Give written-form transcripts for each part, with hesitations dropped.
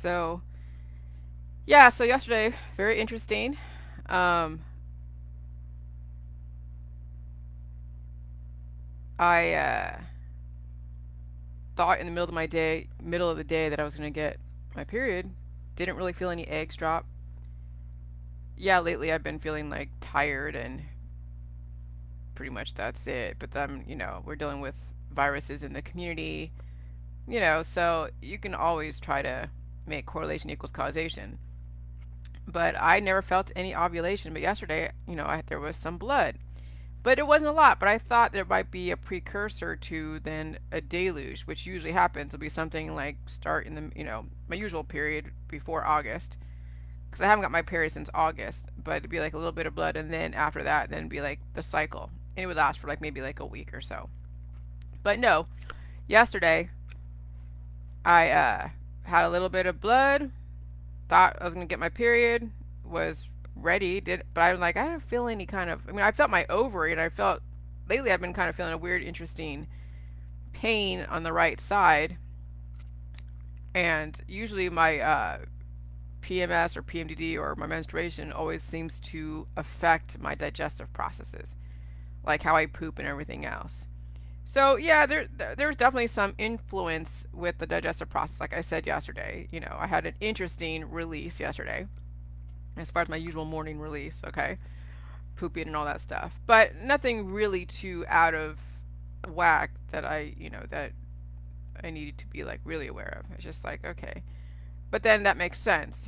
So yeah, so yesterday, very interesting. Um, I thought in the middle of the day that I was gonna get my period. Didn't really feel any eggs drop. Yeah, lately I've been feeling like tired and pretty much that's it. But then, we're dealing with viruses in the community, so you can always try to make correlation equals causation. But I never felt any ovulation. But yesterday, there was some blood. But it wasn't a lot, but I thought there might be a precursor to then a deluge, which usually happens. It'll be something like start in my usual period before August, because I haven't got my period since August, but it'd be like a little bit of blood, and then after that, then it'd be like the cycle. And it would last for like maybe like a week or so. But no, yesterday, I had a little bit of blood, thought I was going to get my period, was ready, but I was like, I don't feel any kind of, I felt my ovary, and I felt, lately I've been kind of feeling a weird, interesting pain on the right side. And usually my PMS or PMDD or my menstruation always seems to affect my digestive processes, like how I poop and everything else. So yeah, there's definitely some influence with the digestive process. Like I said yesterday, I had an interesting release yesterday, as far as my usual morning release. Okay, pooping and all that stuff, but nothing really too out of whack that I needed to be like really aware of. It's just like okay, but then that makes sense.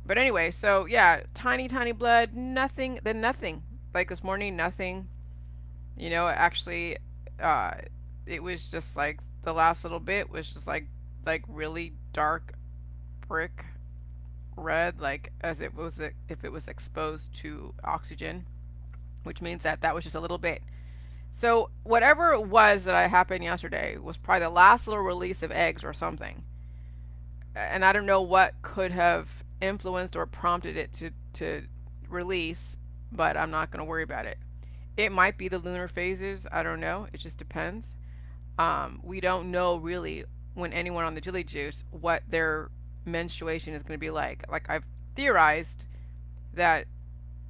But anyway, so yeah, tiny blood, nothing, then nothing. Like this morning, nothing. Actually, uh, it was just like the last little bit was just like really dark brick red, like as it was if it was exposed to oxygen, which means that that was just a little bit. So whatever it was that happened yesterday was probably the last little release of eggs or something, and I don't know what could have influenced or prompted it to release, but I'm not going to worry about it. It might be the lunar phases. I don't know. It just depends. We don't know really when anyone on the Jilly Juice what their menstruation is going to be like. Like I've theorized that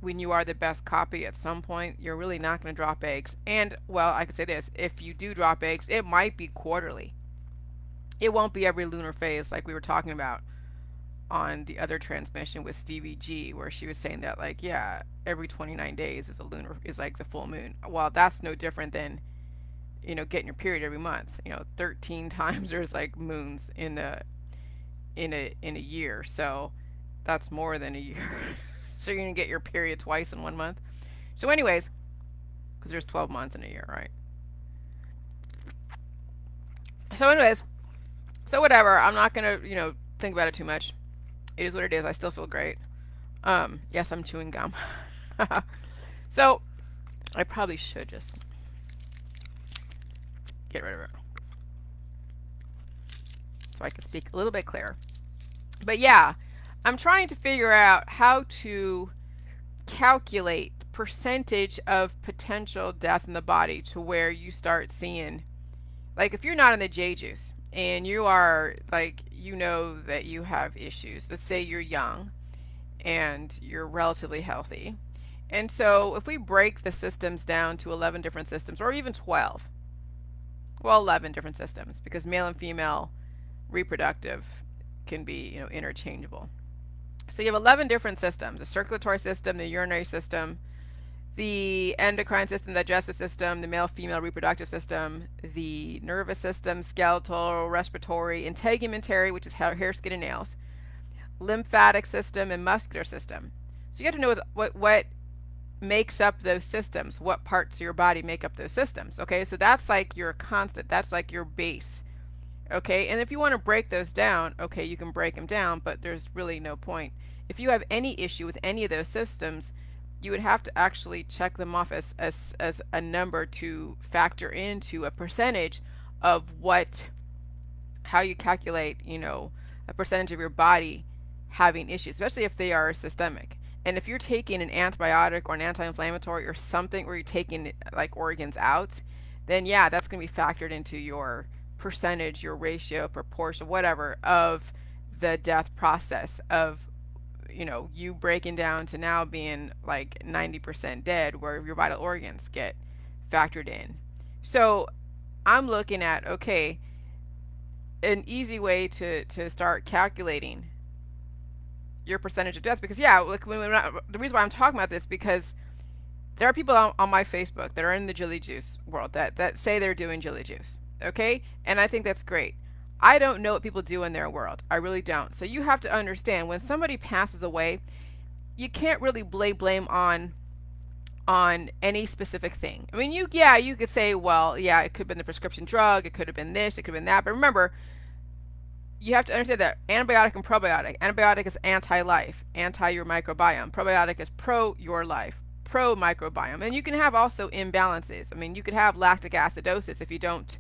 when you are the best copy at some point, you're really not going to drop eggs. And well, I could say this: if you do drop eggs, it might be quarterly. It won't be every lunar phase like we were talking about on the other transmission with Stevie G, where she was saying that like yeah, every 29 days is a lunar is like the full moon. Well, that's no different than getting your period every month. 13 times there's like moons in a year, so that's more than a year. So you're gonna get your period twice in 1 month. So, anyways, because there's 12 months in a year, right? So, anyways, so whatever. I'm not gonna think about it too much. It is what it is. I still feel great. Yes, I'm chewing gum. So I probably should just get rid of it so I can speak a little bit clearer. But yeah, I'm trying to figure out how to calculate percentage of potential death in the body to where you start seeing, like, if you're not in the J juice and you are like, that you have issues. Let's say you're young and you're relatively healthy. And so if we break the systems down to 11 different systems, or even 12, well, 11 different systems, because male and female reproductive can be, interchangeable. So you have 11 different systems: the circulatory system, the urinary system, the endocrine system, the digestive system, the male female reproductive system, the nervous system, skeletal, respiratory, integumentary, which is hair, skin, and nails, lymphatic system, and muscular system. So you have to know what makes up those systems, what parts of your body make up those systems. Okay, so that's like your constant, that's like your base. Okay, and if you want to break those down, okay, you can break them down, but there's really no point. If you have any issue with any of those systems, you would have to actually check them off as a number to factor into a percentage of how you calculate, a percentage of your body having issues, especially if they are systemic. And if you're taking an antibiotic or an anti-inflammatory or something where you're taking like organs out, then yeah, that's going to be factored into your percentage, your ratio, proportion, whatever, of the death process of, you breaking down to now being like 90% dead, where your vital organs get factored in. So I'm looking at, okay, an easy way to start calculating your percentage of death, because yeah, like the reason why I'm talking about this, because there are people on my Facebook that are in the Jilly Juice world that say they're doing Jilly Juice. Okay? And I think that's great. I don't know what people do in their world. I really don't. So you have to understand, when somebody passes away, you can't really lay blame on any specific thing. I mean, you could say, well, yeah, it could have been the prescription drug, it could have been this, it could have been that. But remember, you have to understand that antibiotic and probiotic. Antibiotic is anti-life, anti your microbiome. Probiotic is pro your life, pro microbiome. And you can have also imbalances. I mean, you could have lactic acidosis if you don't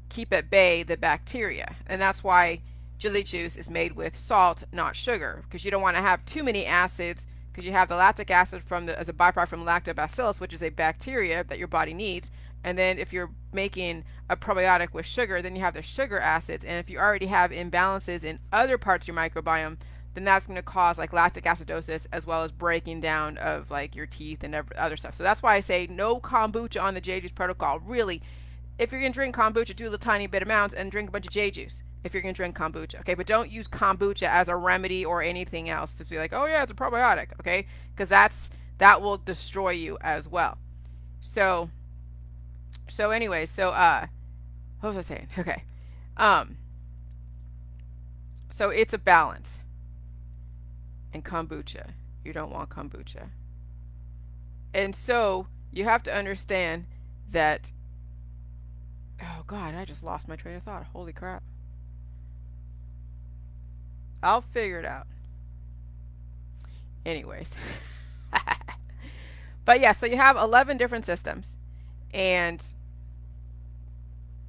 keep at bay the bacteria. And that's why Jilly Juice is made with salt, not sugar, because you don't want to have too many acids, because you have the lactic acid as a byproduct from lactobacillus, which is a bacteria that your body needs. And then if you're making a probiotic with sugar, then you have the sugar acids. And if you already have imbalances in other parts of your microbiome, then that's going to cause like lactic acidosis, as well as breaking down of like your teeth and other stuff. So that's why I say no kombucha on the J Juice protocol. Really, if you're going to drink kombucha, do a little tiny bit amounts and drink a bunch of J Juice if you're going to drink kombucha. Okay, but don't use kombucha as a remedy or anything else to be like, oh yeah, it's a probiotic. Okay, because that will destroy you as well. So anyway, what was I saying? Okay. So it's a balance. And kombucha, you don't want kombucha. And so you have to understand that, oh God, I just lost my train of thought. Holy crap. I'll figure it out. Anyways. But yeah, so you have 11 different systems. And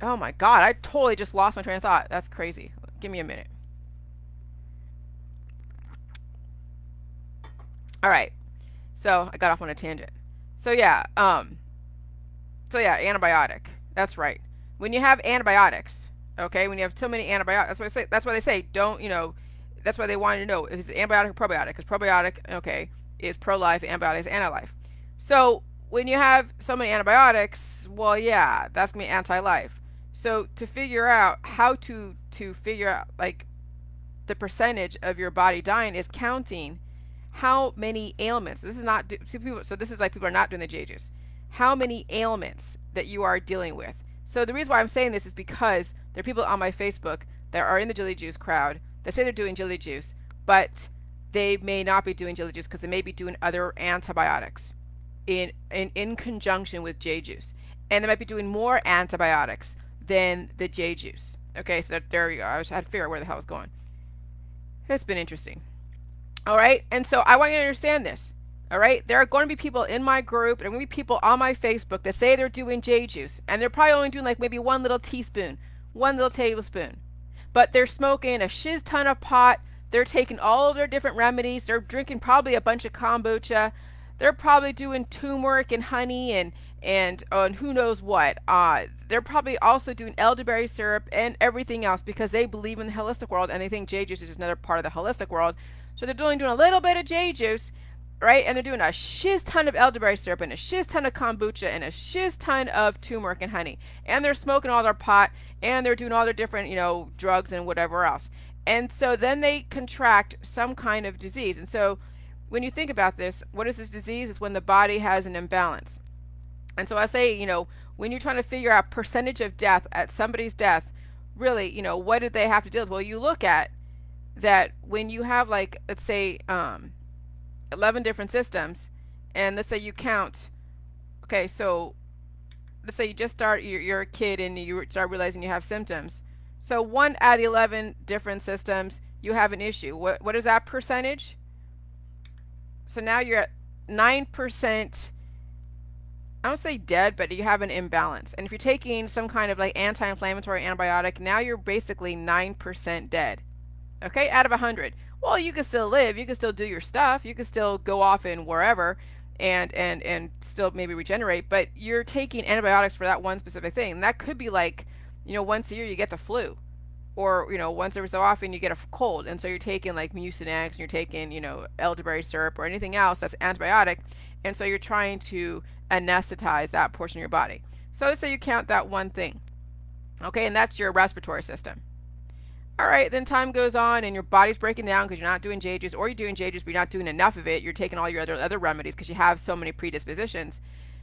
oh my God, I totally just lost my train of thought. That's crazy. Give me a minute. All right. So I got off on a tangent. So yeah, antibiotic. That's right. When you have antibiotics, okay, when you have too many antibiotics, that's why they say don't, that's why they wanted to know if it's antibiotic or probiotic, because probiotic, okay, is pro-life, antibiotic is anti-life. So when you have so many antibiotics, well, yeah, that's gonna be anti-life. So to figure out how to figure out like the percentage of your body dying is counting how many ailments. This is not people. So this is like people are not doing the J Juice. How many ailments that you are dealing with. So the reason why I'm saying this is because there are people on my Facebook that are in the Jilly Juice crowd that say they're doing Jilly Juice, but they may not be doing Jilly Juice because they may be doing other antibiotics in conjunction with J Juice, and they might be doing more antibiotics than the J Juice. Okay, so there you go. I had to figure out where the hell I was going. It's been interesting. All right, and so I want you to understand this. All right, there are going to be people in my group, there are going to be people on my Facebook that say they're doing J Juice, and they're probably only doing like maybe one little teaspoon, one little tablespoon, but they're smoking a shiz ton of pot. They're taking all of their different remedies. They're drinking probably a bunch of kombucha. They're probably doing turmeric and honey and who knows what. They're probably also doing elderberry syrup and everything else because they believe in the holistic world and they think J Juice is just another part of the holistic world. So they're doing a little bit of J Juice, right? And they're doing a shiz ton of elderberry syrup and a shiz ton of kombucha and a shiz ton of turmeric and honey. And they're smoking all their pot and they're doing all their different, drugs and whatever else. And so then they contract some kind of disease. And so when you think about this, what is this disease? It's when the body has an imbalance. And so I say, when you're trying to figure out percentage of death at somebody's death, really, what did they have to deal with? Well, you look at that when you have like, let's say, 11 different systems, and let's say you count, okay, so let's say you just start, you're a kid and you start realizing you have symptoms. So 1 out of 11 different systems, you have an issue. What is that percentage? So now you're at 9%, I don't say dead, but you have an imbalance. And if you're taking some kind of like anti-inflammatory antibiotic, now you're basically 9% dead. Okay, out of 100. Well, you can still live, you can still do your stuff, you can still go off in wherever and still maybe regenerate, but you're taking antibiotics for that one specific thing. And that could be like once a year you get the flu, or once every so often you get a cold, and so you're taking like Mucinex and you're taking elderberry syrup or anything else that's antibiotic, and so you're trying to anesthetize that portion of your body. So let's say you count that one thing, okay, and that's your respiratory system. All right, then time goes on and your body's breaking down because you're not doing J juice, or you're doing J juice but you're not doing enough of it. You're taking all your other remedies because you have so many predispositions.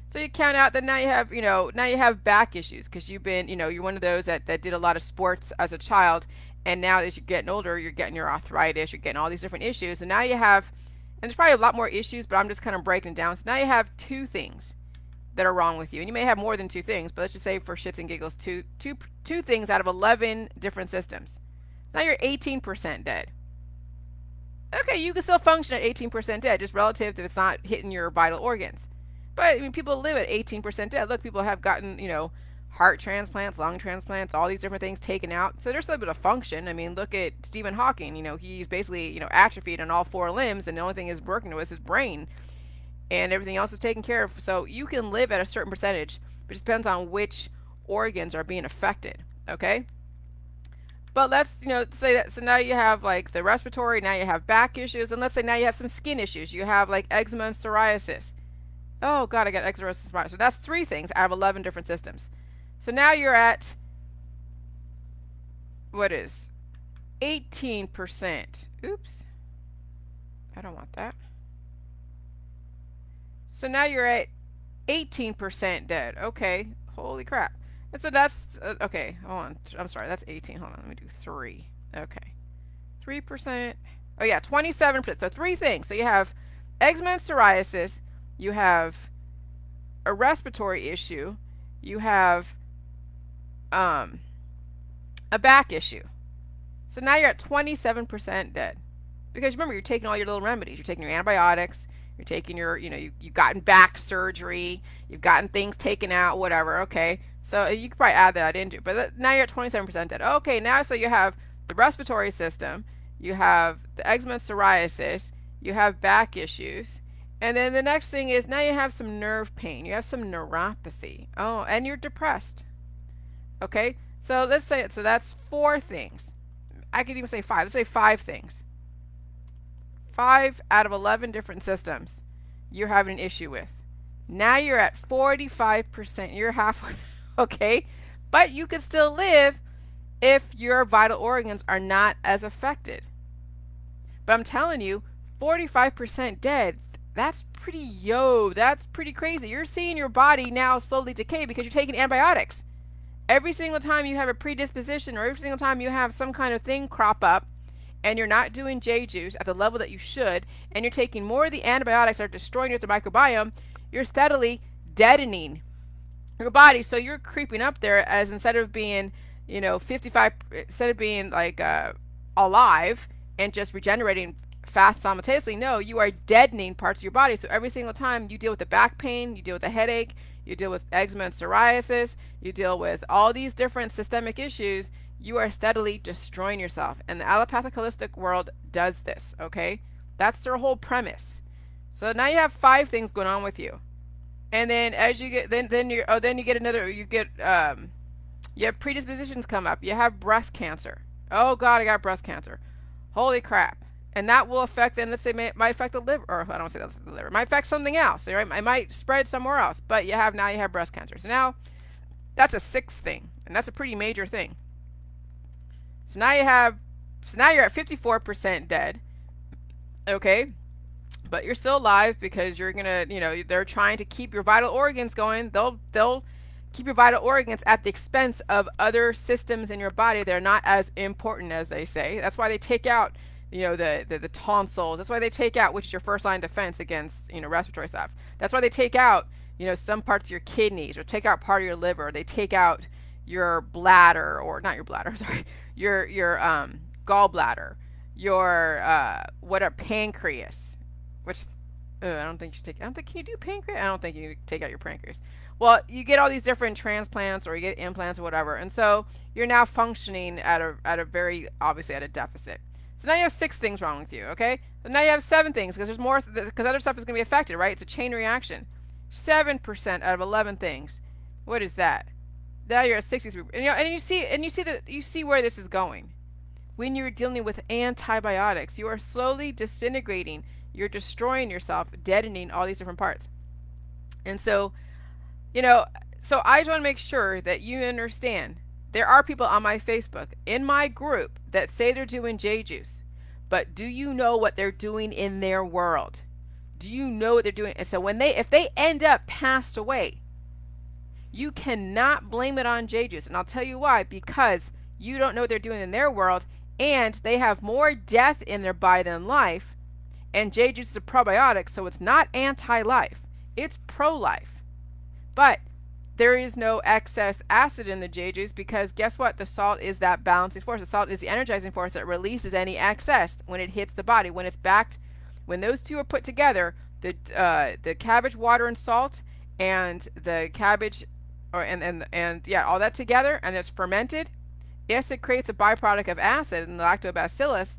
So you count out that now you have back issues because you've been, you're one of those that did a lot of sports as a child, and now as you're getting older, you're getting your arthritis, you're getting all these different issues, and now you have, and there's probably a lot more issues, but I'm just kind of breaking it down. So now you have two things that are wrong with you, and you may have more than two things, but let's just say for shits and giggles, two things out of 11 different systems. So now you're 18% dead. Okay, you can still function at 18% dead, just relative to if it's not hitting your vital organs. But I mean, people live at 18% dead. Look, people have gotten, heart transplants, lung transplants, all these different things taken out. So they're still able to function. I mean, look at Stephen Hawking. He's basically, atrophied on all four limbs, and the only thing is working was his brain, and everything else is taken care of. So you can live at a certain percentage, but it depends on which organs are being affected. Okay. But let's, say that, so now you have like the respiratory, now you have back issues, and let's say now you have some skin issues. You have like eczema and psoriasis. Oh God, I got eczema and psoriasis. So that's three things out of 11 different systems. So now you're at, what is 18%. Oops. I don't want that. So now you're at 18% dead. Okay. Holy crap. And so that's, okay, hold on. I'm sorry, that's 18. Hold on, let me do 3. Okay. 3%. Oh yeah, 27%. So three things. So you have eczema and psoriasis. You have a respiratory issue. You have a back issue. So now you're at 27% dead. Because remember, you're taking all your little remedies. You're taking your antibiotics. You're taking your, you've gotten back surgery. You've gotten things taken out, whatever. Okay. So you could probably add that into it. But now you're at 27% dead. Okay, now so you have the respiratory system. You have the eczema and psoriasis. You have back issues. And then the next thing is now you have some nerve pain. You have some neuropathy. Oh, and you're depressed. Okay, so let's say, so that's 4 things. I could even say 5. Let's say 5 things. 5 out of 11 different systems you're having an issue with. Now you're at 45%. You're halfway. Okay, but you could still live if your vital organs are not as affected. But I'm telling you, 45% dead, that's pretty crazy. You're seeing your body now slowly decay because you're taking antibiotics. Every single time you have a predisposition, or every single time you have some kind of thing crop up, and you're not doing J juice at the level that you should, and you're taking more of the antibiotics that are destroying your microbiome, you're steadily deadening your body. So you're creeping up there, as instead of being 55, instead of being like alive and just regenerating fast simultaneously, no, you are deadening parts of your body. So every single time you deal with the back pain, you deal with the headache, you deal with eczema and psoriasis, you deal with all these different systemic issues, you are steadily destroying yourself. And the allopathic holistic world does this. Okay, that's their whole premise. So now you have 5 things going on with you. And then as you get, then you get another, you have predispositions come up. You have breast cancer. Oh God, I got breast cancer. Holy crap. And that will affect, then let's say it might affect the liver, or I don't want to say the liver. It might affect something else. Right? It might spread somewhere else. But now you have breast cancer. So now that's a 6th thing, and that's a pretty major thing. So now you're at 54% dead. Okay. But you're still alive because you're gonna, they're trying to keep your vital organs going. They'll keep your vital organs at the expense of other systems in your body. They're not as important as they say. That's why they take out, the tonsils. That's why they take out, which is your first line defense against, respiratory stuff. That's why they take out, some parts of your kidneys, or take out part of your liver. They take out your bladder, or not your bladder, sorry, your gallbladder, your pancreas. Which I don't think you should take. I don't think, can you do pancreas? I don't think you take out your pancreas. Well, you get all these different transplants, or you get implants or whatever, and so you're now functioning at a very obviously at a deficit. So now you have 6 things wrong with you. Okay, so now you have 7 things because there's more, because other stuff is going to be affected, right? It's a chain reaction. 7% out of 11 things. What is that? Now you're at 63. And you see where this is going. When you're dealing with antibiotics, you are slowly disintegrating. You're destroying yourself, deadening all these different parts. And so, you know, so I just want to make sure that you understand. There are people on my Facebook, in my group, that say they're doing J juice. But do you know what they're doing in their world? Do you know what they're doing? And so if they end up passed away, you cannot blame it on J juice. And I'll tell you why. Because you don't know what they're doing in their world, and they have more death in their body than life. And J juice is a probiotic, so it's not anti-life. It's pro-life. But there is no excess acid in the J juice because guess what? The salt is that balancing force. The salt is the energizing force that releases any excess when it hits the body. When it's backed, when those two are put together, the cabbage water and salt and the cabbage and yeah, all that together, and it's fermented. Yes, it creates a byproduct of acid and lactobacillus,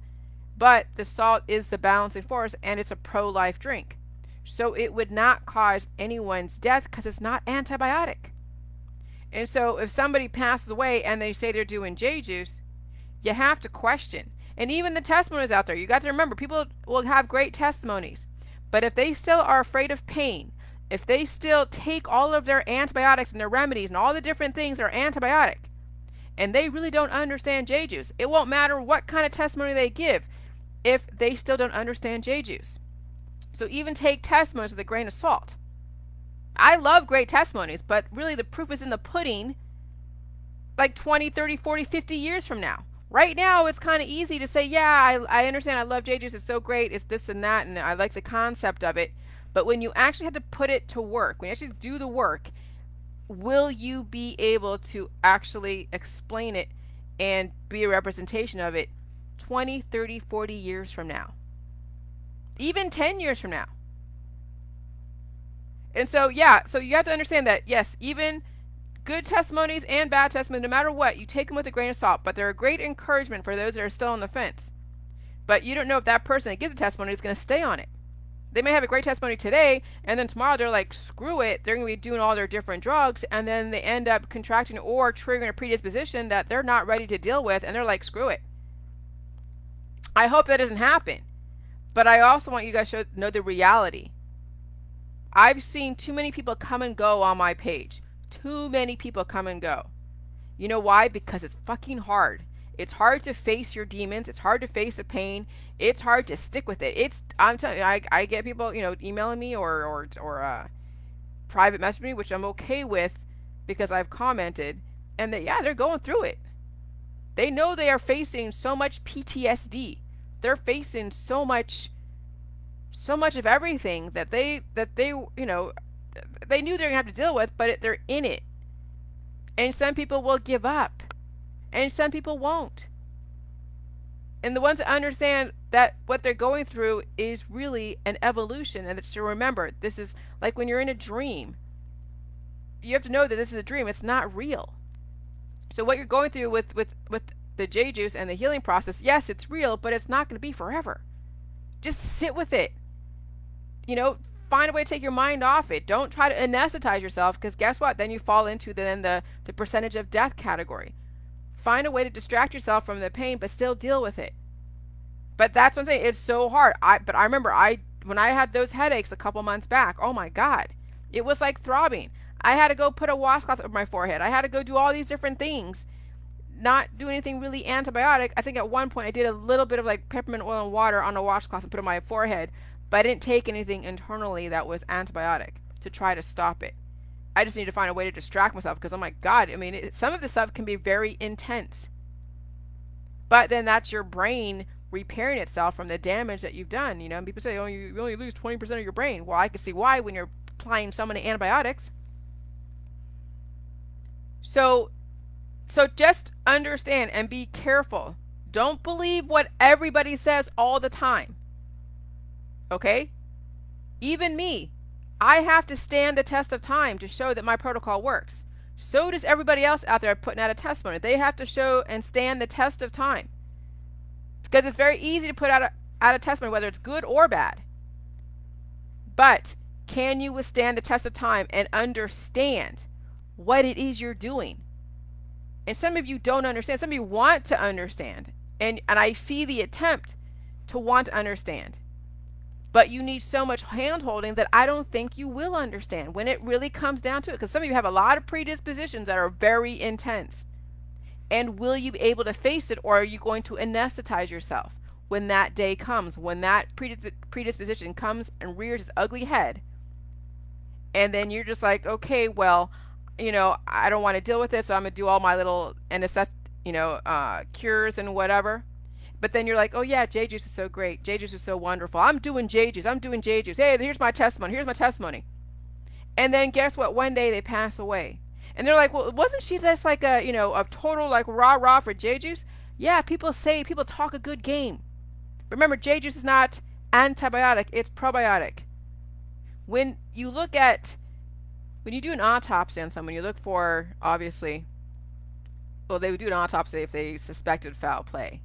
but the salt is the balancing force and it's a pro-life drink. So it would not cause anyone's death because it's not antibiotic. And so if somebody passes away and they say they're doing J juice, you have to question. And even the testimonies out there, you got to remember, people will have great testimonies. But if they still are afraid of pain, if they still take all of their antibiotics and their remedies and all the different things that are antibiotic, and they really don't understand J juice, it won't matter what kind of testimony they give if they still don't understand J juice. So even take testimonies with a grain of salt. I love great testimonies, but really the proof is in the pudding like 20, 30, 40, 50 years from now. Right now, it's kind of easy to say, yeah, I understand, I love J juice, it's so great, it's this and that, and I like the concept of it. But when you actually have to put it to work, when you actually do the work, will you be able to actually explain it and be a representation of it 20, 30, 40 years from now? Even 10 years from now. And so, yeah, so you have to understand that, yes, even good testimonies and bad testimonies, no matter what, you take them with a grain of salt, but they're a great encouragement for those that are still on the fence. But you don't know if that person that gives a testimony is going to stay on it. They may have a great testimony today, and then tomorrow they're like, screw it, they're going to be doing all their different drugs, and then they end up contracting or triggering a predisposition that they're not ready to deal with, and they're like, screw it. I hope that doesn't happen. But I also want you guys to know the reality. I've seen too many people come and go on my page. Too many people come and go. You know why? Because it's fucking hard. It's hard to face your demons. It's hard to face the pain. It's hard to stick with it. I'm telling you, I get people, emailing me or private messaging me, which I'm okay with because I've commented, and they're going through it. They know they are facing so much PTSD. They're facing so much of everything that they knew they're gonna have to deal with, but they're in it. And some people will give up, and some people won't. And the ones that understand that what they're going through is really an evolution, and that you remember, this is like when you're in a dream. You have to know that this is a dream. It's not real. So what you're going through with the J juice and the healing process, yes, it's real, but it's not going to be forever. Just sit with it. Find a way to take your mind off it. Don't try to anesthetize yourself, because guess what? Then you fall into the percentage of death category. Find a way to distract yourself from the pain, but still deal with it. But that's one thing. It's so hard. But I remember when I had those headaches a couple months back, oh my God, it was like throbbing. I had to go put a washcloth over my forehead. I had to go do all these different things. Not do anything really antibiotic. I think at one point I did a little bit of like peppermint oil and water on a washcloth and put it on my forehead, but I didn't take anything internally that was antibiotic to try to stop it. I just need to find a way to distract myself, because oh my God, some of this stuff can be very intense. But then that's your brain repairing itself from the damage that you've done. And people say, oh, you only lose 20% of your brain. Well, I can see why when you're applying so many antibiotics. So just understand and be careful. Don't believe what everybody says all the time. Okay? Even me. I have to stand the test of time to show that my protocol works. So does everybody else out there putting out a testimony. They have to show and stand the test of time. Because it's very easy to put out a testimony, whether it's good or bad. But can you withstand the test of time and understand what it is you're doing? And some of you don't understand. Some of you want to understand. And I see the attempt to want to understand. But you need so much hand holding that I don't think you will understand when it really comes down to it. Because some of you have a lot of predispositions that are very intense. And will you be able to face it, or are you going to anesthetize yourself when that day comes, when that predisposition comes and rears its ugly head? And then you're just like, okay, well, I don't want to deal with it, so I'm going to do all my little cures and whatever. But then you're like, oh yeah, J juice is so great. J juice is so wonderful. I'm doing J juice. I'm doing J juice. Hey, here's my testimony. Here's my testimony. And then guess what? One day they pass away. And they're like, well, wasn't she just like a total like rah rah for J juice? Yeah, people talk a good game. Remember, J juice is not antibiotic, it's probiotic. When you do an autopsy on someone, you look for, obviously, well, they would do an autopsy if they suspected foul play.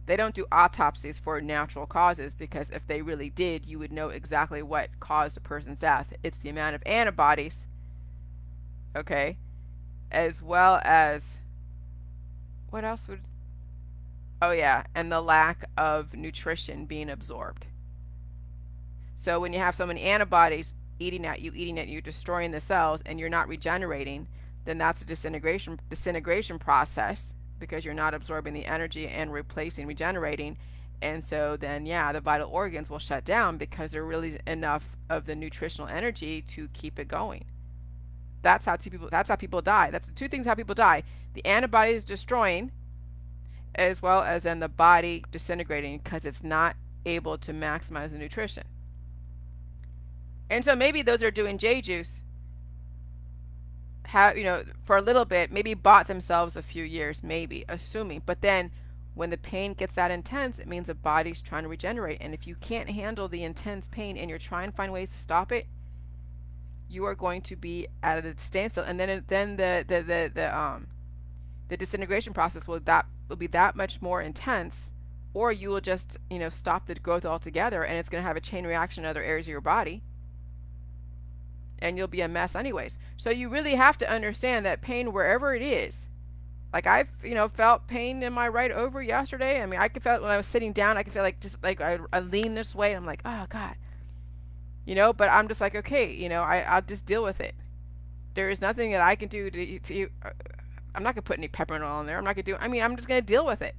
They don't do autopsies for natural causes, because if they really did, you would know exactly what caused a person's death. It's the amount of antibodies, okay, as well as, what else would, oh yeah, and the lack of nutrition being absorbed. So when you have so many antibodies eating at you, destroying the cells, and you're not regenerating, then that's a disintegration process, because you're not absorbing the energy and regenerating. And so then, yeah, the vital organs will shut down because there really isn't enough of the nutritional energy to keep it going. That's how people die. That's the two things how people die. The antibodies destroying, as well as then the body disintegrating because it's not able to maximize the nutrition. And so maybe those that are doing J juice have, for a little bit, maybe bought themselves a few years, maybe, assuming. But then when the pain gets that intense, it means the body's trying to regenerate. And if you can't handle the intense pain and you're trying to find ways to stop it, you are going to be at a standstill. And then the disintegration process will be that much more intense, or you will just, stop the growth altogether, and it's going to have a chain reaction in other areas of your body. And you'll be a mess anyways. So you really have to understand that pain, wherever it is, like I've, felt pain in my right over yesterday. I mean, I could feel it when I was sitting down. I could feel like just like I lean this way, and I'm like, oh God, but I'm just like, okay, I'll just deal with it. There is nothing that I can do to I'm not gonna put any peppermint oil in there. I'm not gonna do. I mean, I'm just gonna deal with it.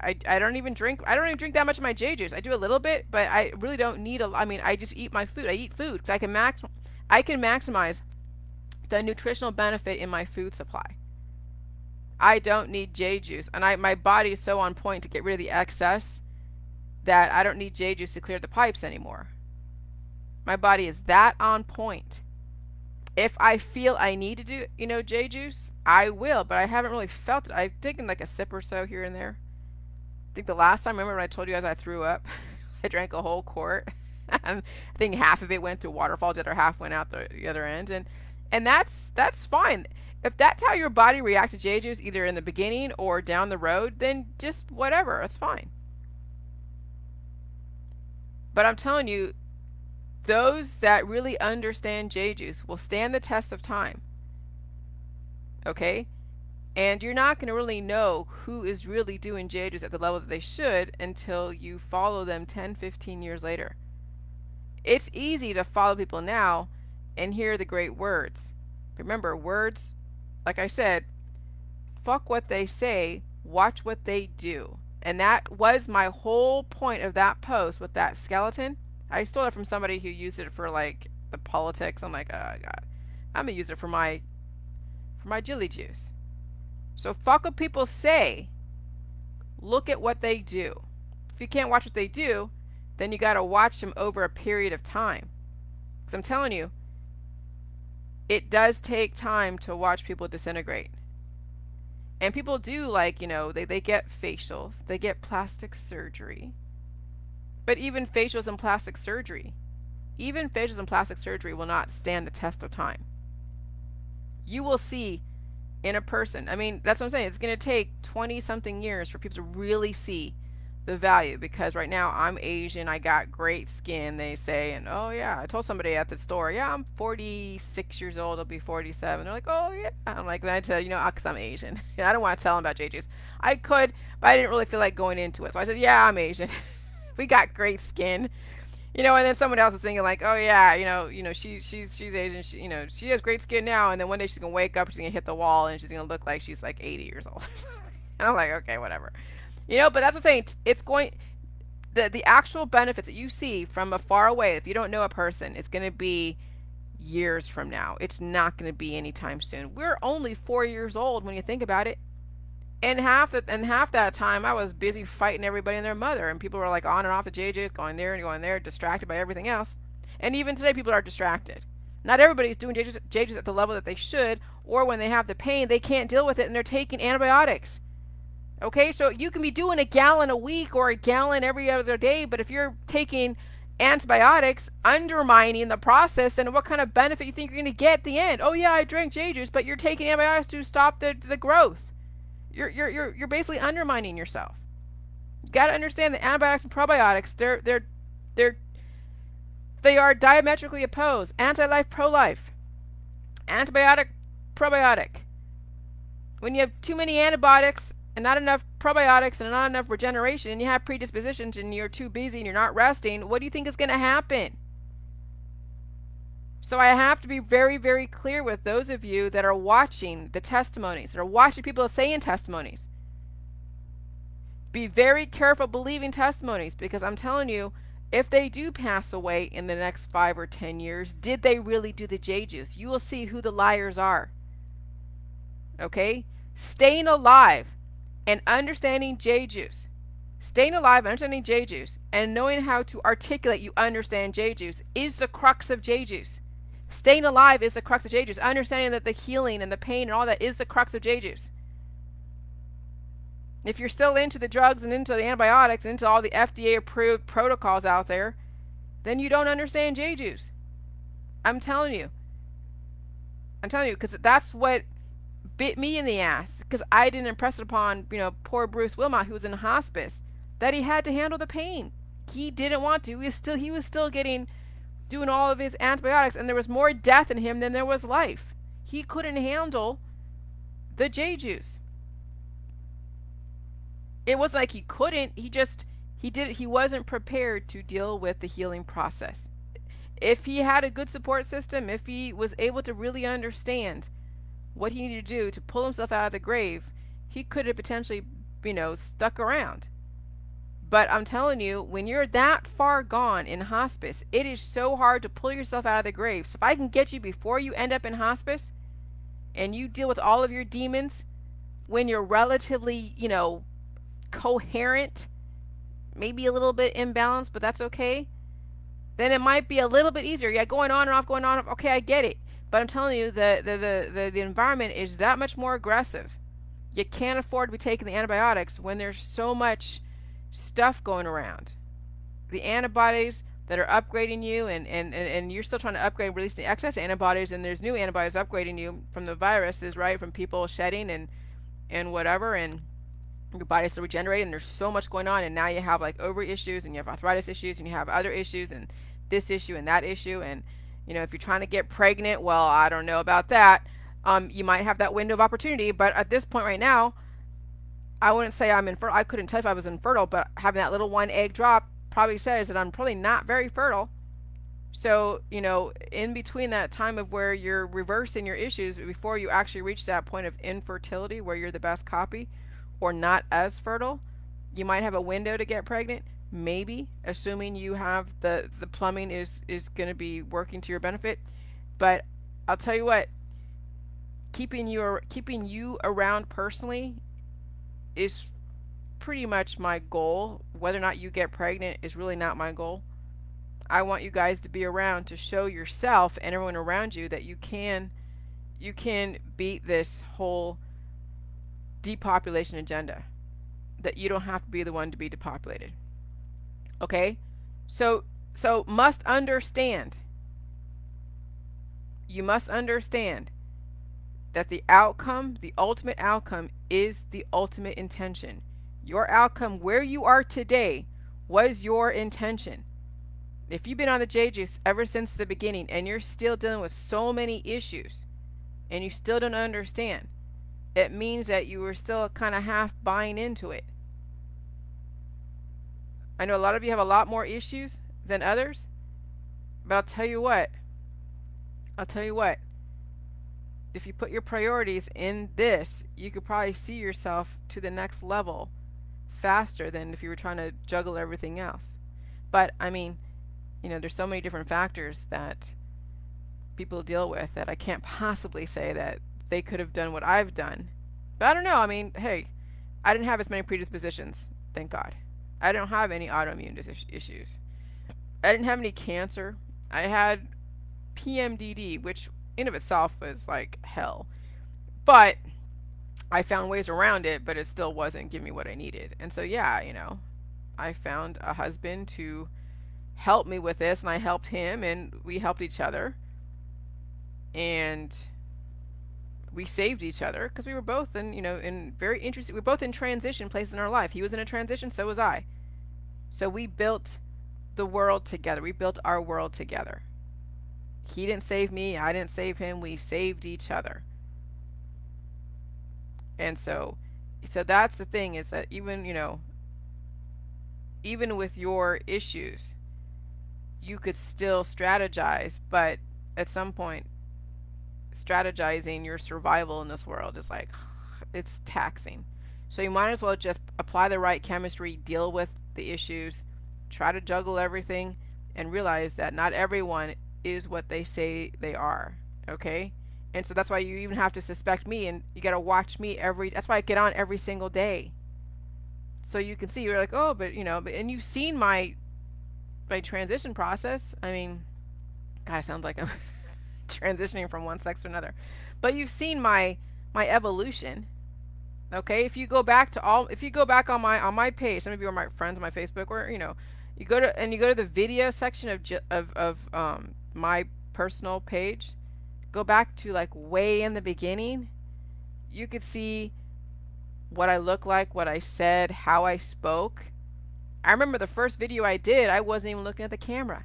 I don't even drink. I don't even drink that much of my J juice. I do a little bit, but I really don't need a. I mean, I just eat my food. I eat food because I can maximize the nutritional benefit in my food supply. I don't need J juice, and my body is so on point to get rid of the excess that I don't need J juice to clear the pipes anymore. My body is that on point. If I feel I need to do, J juice, I will, but I haven't really felt it. I've taken like a sip or so here and there. I think the last time, remember when I told you guys I threw up? I drank a whole quart. I think half of it went through waterfall, the other half went out the other end, and that's fine. If that's how your body reacts to J juice, either in the beginning or down the road, then just whatever, it's fine. But I'm telling you, those that really understand J juice will stand the test of time. Okay? And you're not going to really know who is really doing J juice at the level that they should until you follow them 10, 15 years later. It's easy to follow people now and hear the great words. Remember, words, like I said, fuck what they say, watch what they do. And that was my whole point of that post with that skeleton. I stole it from somebody who used it for like the politics. I'm like, oh God, I'm gonna use it for my jelly juice. So fuck what people say. Look at what they do. If you can't watch what they do, then you gotta watch them over a period of time. Because I'm telling you, it does take time to watch people disintegrate. And people do, like, they get facials, they get plastic surgery. But even facials and plastic surgery will not stand the test of time. You will see in a person, I mean, that's what I'm saying, it's going to take 20 something years for people to really see the value, because right now I'm Asian, I got great skin, they say, and oh yeah, I told somebody at the store, yeah, I'm 46 years old, I'll be 47. They're like, oh yeah. I'm like, then I tell you, because I'm Asian. I don't want to tell them about JJ's. I could, but I didn't really feel like going into it. So I said, yeah, I'm Asian. We got great skin. And then someone else is thinking like, oh yeah, she's Asian, she has great skin now, and then one day she's gonna wake up, she's gonna hit the wall, and she's gonna look like she's like 80 years old. And I'm like, okay, whatever. But that's what I'm saying. It's going the actual benefits that you see from a far away. If you don't know a person, it's gonna be years from now. It's not gonna be anytime soon. We're only 4 years old when you think about it. And half that time, I was busy fighting everybody and their mother, and people were like on and off the JJ's, going there and going there, distracted by everything else. And even today, people are distracted. Not everybody's doing JJ's at the level that they should, or when they have the pain, they can't deal with it, and they're taking antibiotics. Okay, so you can be doing a gallon a week or a gallon every other day, but if you're taking antibiotics, undermining the process, then what kind of benefit you think you're going to get at the end? Oh yeah, I drank JJ's, but you're taking antibiotics to stop the growth. You're basically undermining yourself. You got to understand that antibiotics and probiotics, they're they are diametrically opposed. Anti-life, pro-life. Antibiotic, probiotic. When you have too many antibiotics and not enough probiotics and not enough regeneration, and you have predispositions and you're too busy and you're not resting, what do you think is going to happen? So I have to be very, very clear with those of you that are watching the testimonies, that are watching people saying testimonies. Be very careful believing testimonies, because I'm telling you, if they do pass away in the next 5 or 10 years, did they really do the J juice? You will see who the liars are. Okay? Staying alive and understanding J juice. Staying alive, understanding J juice, and knowing how to articulate you understand J juice is the crux of J juice. Staying alive is the crux of J juice. Understanding that the healing and the pain and all that is the crux of J juice. If you're still into the drugs and into the antibiotics and into all the FDA approved protocols out there, then you don't understand J juice. I'm telling you. Because that's what bit me in the ass. Because I didn't impress it upon, poor Bruce Wilmot, who was in hospice, that he had to handle the pain. He didn't want to. He was still doing all of his antibiotics, and there was more death in him than there was life. He couldn't handle the J juice. It wasn't like he couldn't, he wasn't prepared to deal with the healing process. If he had a good support system, if he was able to really understand what he needed to do to pull himself out of the grave, he could have potentially, stuck around. But I'm telling you, when you're that far gone in hospice, it is so hard to pull yourself out of the grave. So if I can get you before you end up in hospice, and you deal with all of your demons when you're relatively, coherent, maybe a little bit imbalanced, but that's okay, then it might be a little bit easier. Yeah, going on and off, going on and off. Okay, I get it. But I'm telling you, the environment is that much more aggressive. You can't afford to be taking the antibiotics when there's so much stuff going around. The antibodies that are upgrading you, and you're still trying to upgrade, release the excess antibodies, and there's new antibodies upgrading you from the viruses, right? From people shedding and whatever, and your body's still regenerating. There's so much going on, and now you have like ovary issues, and you have arthritis issues, and you have other issues, and this issue and that issue, and if you're trying to get pregnant, well, I don't know about that. You might have that window of opportunity, but at this point right now, I wouldn't say I'm infertile. I couldn't tell if I was infertile, but having that little one egg drop probably says that I'm probably not very fertile. So, in between that time of where you're reversing your issues before you actually reach that point of infertility where you're the best copy or not as fertile, you might have a window to get pregnant. Maybe, assuming you have the plumbing is going to be working to your benefit. But I'll tell you what, keeping you around personally is pretty much my goal. Whether or not you get pregnant is really not my goal. I want you guys to be around to show yourself and everyone around you that you can beat this whole depopulation agenda. That you don't have to be the one to be depopulated. Okay? So must understand. You must understand that the outcome, the ultimate outcome, is the ultimate intention. Your outcome where you are today was your intention. If you've been on the J juice ever since the beginning and you're still dealing with so many issues and you still don't understand, it means that you were still kind of half buying into it. I know a lot of you have a lot more issues than others, but I'll tell you what, if you put your priorities in this, you could probably see yourself to the next level faster than if you were trying to juggle everything else. But I mean, there's so many different factors that people deal with that I can't possibly say that they could have done what I've done. But I don't know. I mean, hey, I didn't have as many predispositions, thank God. I don't have any autoimmune issues. I didn't have any cancer. I had PMDD, which in of itself was like hell. But I found ways around it, but it still wasn't giving me what I needed. And so, yeah, I found a husband to help me with this, and I helped him, and we helped each other. And we saved each other because we were both in very interesting, we were both in transition places in our life. He was in a transition, so was I. So we built the world together. We built our world together. He didn't save me, I didn't save him. We saved each other. And so that's the thing, is that even with your issues, you could still strategize, but at some point, strategizing your survival in this world is like, it's taxing. So you might as well just apply the right chemistry, deal with the issues, try to juggle everything, and realize that not everyone is what they say they are. Okay? And so that's why you even have to suspect me, and you gotta watch me that's why I get on every single day. So you can see, you're like, oh, but and you've seen my transition process. I mean, God, it sounds like I'm transitioning from one sex to another. But you've seen my evolution. Okay? If you go back on my page, some of you are my friends on my Facebook, or you go to the video section of my personal page, go back to like way in the beginning, you could see what I look like, what I said, how I spoke. I remember the first video I did, I wasn't even looking at the camera.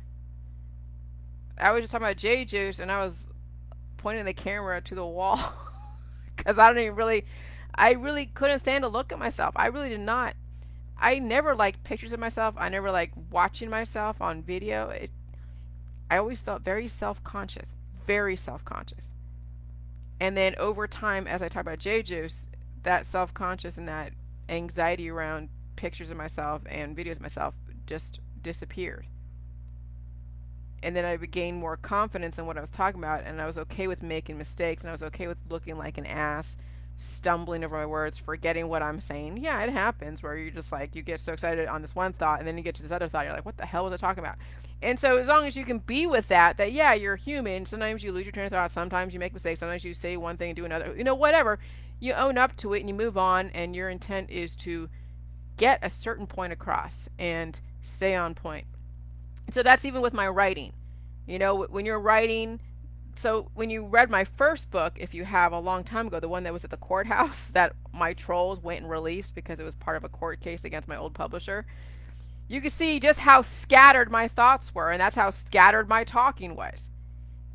I was just talking about J juice, and I was pointing the camera to the wall because I really couldn't stand to look at myself. I really did not. I never liked pictures of myself. I never liked watching myself on video. I always felt very self-conscious, very self-conscious. And then over time, as I talk about J juice, that self-conscious and that anxiety around pictures of myself and videos of myself just disappeared. And then I gained more confidence in what I was talking about, and I was okay with making mistakes, and I was okay with looking like an ass, stumbling over my words, forgetting what I'm saying. Yeah, it happens where you're just like, you get so excited on this one thought, and then you get to this other thought, you're like, what the hell was I talking about? And so as long as you can be with that yeah, you're human. Sometimes you lose your train of thought, sometimes you make mistakes, sometimes you say one thing and do another, whatever. You own up to it and you move on, and your intent is to get a certain point across and stay on point. So that's even with my writing. When you're writing, so when you read my first book, if you have, a long time ago, the one that was at the courthouse that my trolls went and released because it was part of a court case against my old publisher, you can see just how scattered my thoughts were, and that's how scattered my talking was.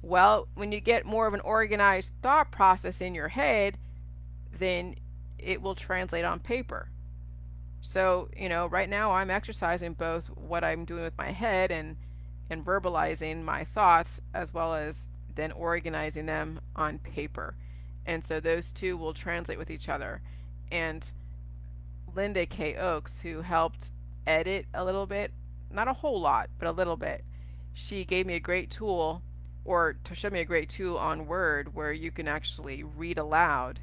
Well, when you get more of an organized thought process in your head, then it will translate on paper. So, right now I'm exercising both what I'm doing with my head and verbalizing my thoughts, as well as then organizing them on paper. And so those two will translate with each other. And Linda K. Oakes, who helped edit a little bit, not a whole lot, but a little bit, she gave me a great tool, or to show me a great tool on Word, where you can actually read aloud,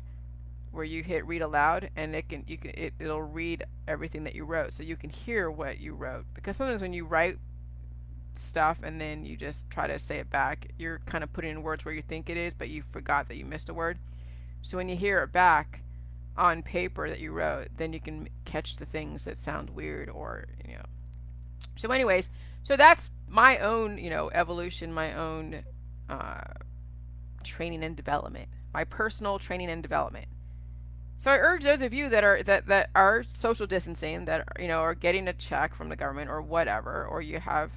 where you hit read aloud, and it'll read everything that you wrote, so you can hear what you wrote. Because sometimes when you write stuff and then you just try to say it back, you're kind of putting in words where you think it is, but you forgot that you missed a word. So when you hear it back on paper that you wrote, then you can catch the things that sound weird, or So anyways, so that's my own evolution, my own training and development, my personal training and development. So I urge those of you that are social distancing, that are getting a check from the government or whatever, or you have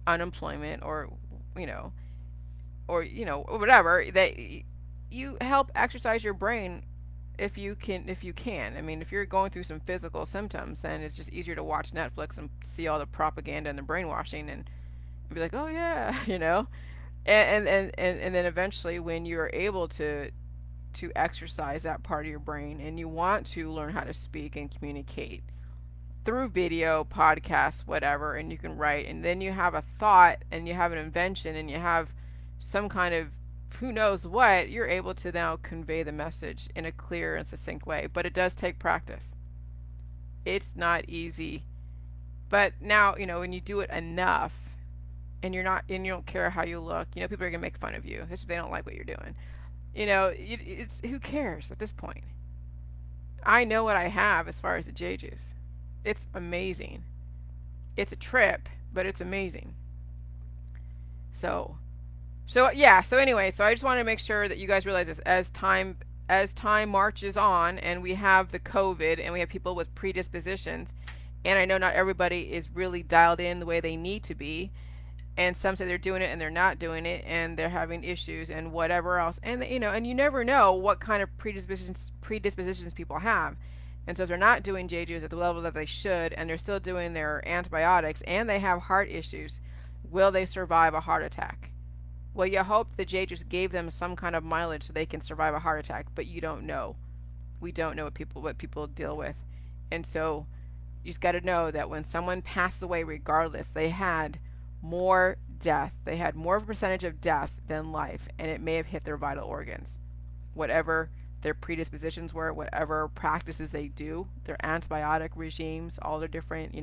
unemployment, or you know or whatever, that you help exercise your brain if you can. I mean, if you're going through some physical symptoms, then it's just easier to watch Netflix and see all the propaganda and the brainwashing and be like, oh yeah, and then eventually when you're able to exercise that part of your brain and you want to learn how to speak and communicate through video, podcasts, whatever, and you can write, and then you have a thought and you have an invention and you have some kind of who knows what, you're able to now convey the message in a clear and succinct way. But it does take practice. It's not easy. But now, when you do it enough and you don't care how you look, people are gonna make fun of you if they don't like what you're doing. It's who cares at this point. I know what I have as far as the J juice. It's amazing. It's a trip, but it's amazing. So yeah. So anyway, so I just want to make sure that you guys realize this as time marches on, and we have the COVID, and we have people with predispositions, and I know not everybody is really dialed in the way they need to be, and some say they're doing it and they're not doing it, and they're having issues and whatever else, and you never know what kind of predispositions people have. And so if they're not doing JJs at the level that they should, and they're still doing their antibiotics, and they have heart issues, will they survive a heart attack? Well, you hope the JJs gave them some kind of mileage so they can survive a heart attack, but you don't know. We don't know what people deal with. And so you just got to know that when someone passes away, regardless, they had more death. They had more of a percentage of death than life, and it may have hit their vital organs. Whatever their predispositions were, whatever practices they do, their antibiotic regimes, all their different,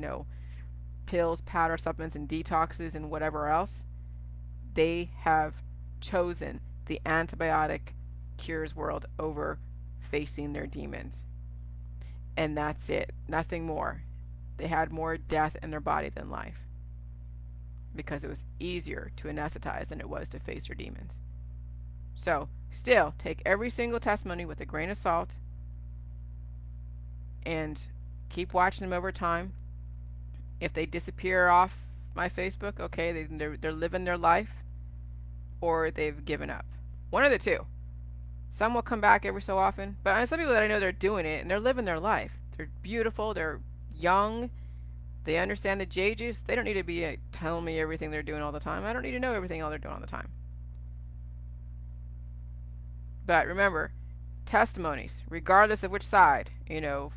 pills, powder, supplements, and detoxes, and whatever else, they have chosen the antibiotic cures world over facing their demons. And that's it. Nothing more. They had more death in their body than life, because it was easier to anesthetize than it was to face your demons. So, still, take every single testimony with a grain of salt and keep watching them over time. If they disappear off my Facebook, okay, they're living their life, or they've given up. One of the two. Some will come back every so often, but some people that I know, they're doing it and they're living their life. They're beautiful, they're young, they understand the J juice. They don't need to be telling me everything they're doing all the time. I don't need to know everything all they're doing all the time. But remember, testimonies, regardless of which side,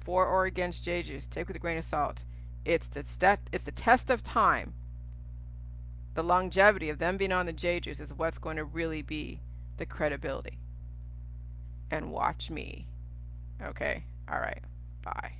for or against J juice, take with a grain of salt. It's the test of time. The longevity of them being on the J juice is what's going to really be the credibility. And watch me. Okay? All right. Bye.